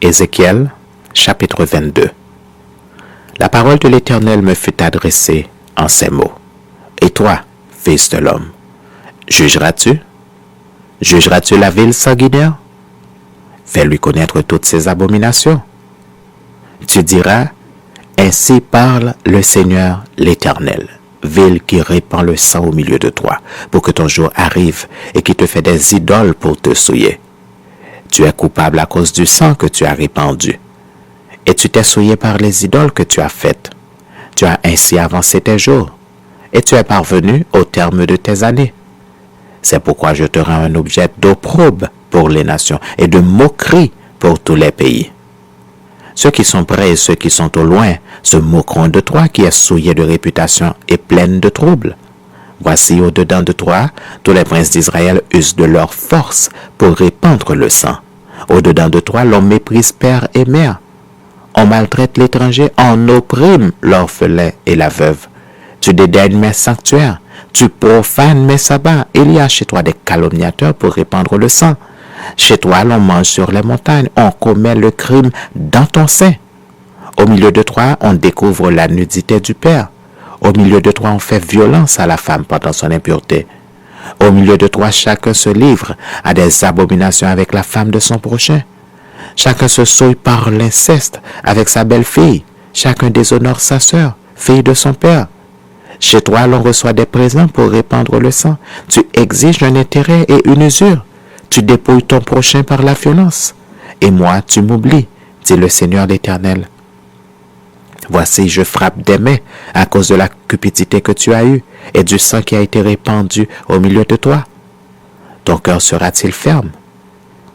Ézéchiel, chapitre 22. La parole de l'Éternel me fut adressée en ces mots. Et toi, fils de l'homme, jugeras-tu? Jugeras-tu la ville sanguinaire? Fais-lui connaître toutes ses abominations. Tu diras, ainsi parle le Seigneur l'Éternel, ville qui répand le sang au milieu de toi, pour que ton jour arrive et qui te fait des idoles pour te souiller. Tu es coupable à cause du sang que tu as répandu, et tu t'es souillé par les idoles que tu as faites. Tu as ainsi avancé tes jours, et tu es parvenu au terme de tes années. C'est pourquoi je te rends un objet d'opprobre pour les nations et de moquerie pour tous les pays. Ceux qui sont près et ceux qui sont au loin se moqueront de toi qui es souillé de réputation et pleine de troubles. Voici au-dedans de toi, tous les princes d'Israël usent de leur force pour répandre le sang. Au-dedans de toi, l'on méprise père et mère. On maltraite l'étranger, on opprime l'orphelin et la veuve. Tu dédaignes mes sanctuaires, tu profanes mes sabbats. Il y a chez toi des calomniateurs pour répandre le sang. Chez toi, l'on mange sur les montagnes, on commet le crime dans ton sein. Au milieu de toi, on découvre la nudité du père. Au milieu de toi, on fait violence à la femme pendant son impureté. Au milieu de toi, chacun se livre à des abominations avec la femme de son prochain. Chacun se souille par l'inceste avec sa belle-fille. Chacun déshonore sa sœur, fille de son père. Chez toi, l'on reçoit des présents pour répandre le sang. Tu exiges un intérêt et une usure. Tu dépouilles ton prochain par la violence. Et moi, tu m'oublies, dit le Seigneur l'Éternel. Voici, je frappe des mains à cause de la cupidité que tu as eue et du sang qui a été répandu au milieu de toi. Ton cœur sera-t-il ferme?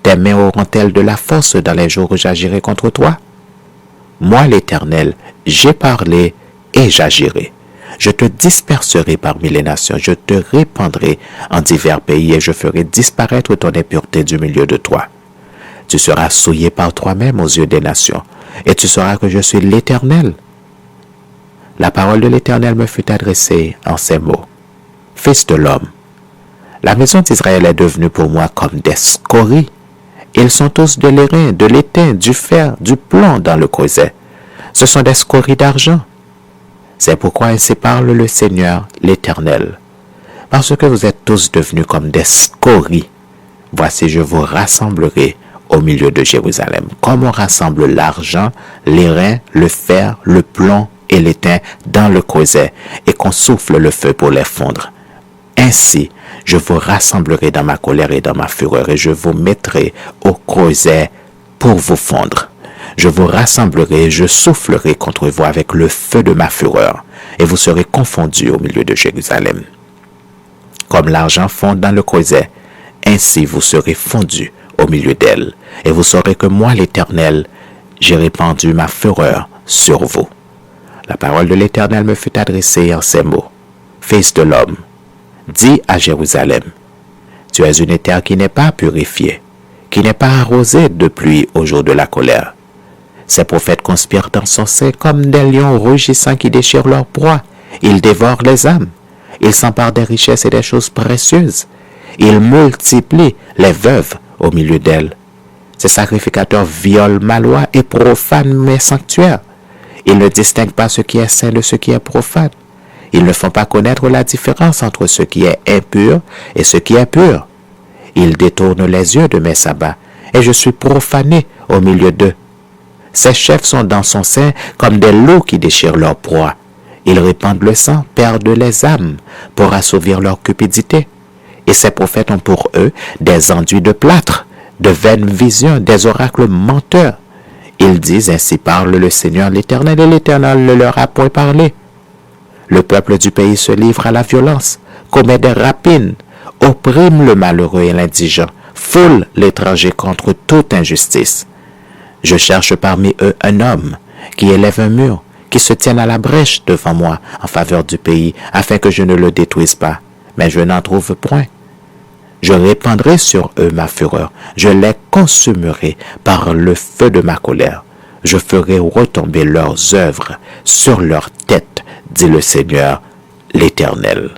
Tes mains auront-elles de la force dans les jours où j'agirai contre toi? Moi, l'Éternel, j'ai parlé et j'agirai. Je te disperserai parmi les nations, je te répandrai en divers pays et je ferai disparaître ton impureté du milieu de toi. Tu seras souillé par toi-même aux yeux des nations, et tu sauras que je suis l'Éternel. La parole de l'Éternel me fut adressée en ces mots. Fils de l'homme, la maison d'Israël est devenue pour moi comme des scories. Ils sont tous de l'airain, de l'étain, du fer, du plomb dans le creuset. Ce sont des scories d'argent. C'est pourquoi ainsi parle le Seigneur l'Éternel. Parce que vous êtes tous devenus comme des scories, voici je vous rassemblerai au milieu de Jérusalem, comme on rassemble l'argent, l'airain, le fer, le plomb et l'étain dans le creuset, et qu'on souffle le feu pour les fondre. Ainsi, je vous rassemblerai dans ma colère et dans ma fureur, et je vous mettrai au creuset pour vous fondre. Je vous rassemblerai et je soufflerai contre vous avec le feu de ma fureur, et vous serez confondus au milieu de Jérusalem. Comme l'argent fond dans le creuset, ainsi vous serez fondus au milieu d'elle, et vous saurez que moi, l'Éternel, j'ai répandu ma fureur sur vous. La parole de l'Éternel me fut adressée en ces mots. Fils de l'homme, dis à Jérusalem, tu es une terre qui n'est pas purifiée, qui n'est pas arrosée de pluie au jour de la colère. Ces prophètes conspirent dans son sein comme des lions rugissants qui déchirent leur proie. Ils dévorent les âmes. Ils s'emparent des richesses et des choses précieuses. Ils multiplient les veuves au milieu d'elles. Ces sacrificateurs violent ma loi et profanent mes sanctuaires. Ils ne distinguent pas ce qui est saint de ce qui est profane. Ils ne font pas connaître la différence entre ce qui est impur et ce qui est pur. Ils détournent les yeux de mes sabbats, et je suis profané au milieu d'eux. Ces chefs sont dans son sein comme des loups qui déchirent leur proie. Ils répandent le sang, perdent les âmes pour assouvir leur cupidité. Et ces prophètes ont pour eux des enduits de plâtre, de vaines visions, des oracles menteurs. Ils disent, ainsi parle le Seigneur l'Éternel, et l'Éternel ne leur a point parlé. Le peuple du pays se livre à la violence, commet des rapines, opprime le malheureux et l'indigent, foule l'étranger contre toute injustice. Je cherche parmi eux un homme qui élève un mur, qui se tienne à la brèche devant moi en faveur du pays, afin que je ne le détruise pas. Mais je n'en trouve point. Je répandrai sur eux ma fureur, je les consumerai par le feu de ma colère. Je ferai retomber leurs œuvres sur leurs têtes, dit le Seigneur l'Éternel.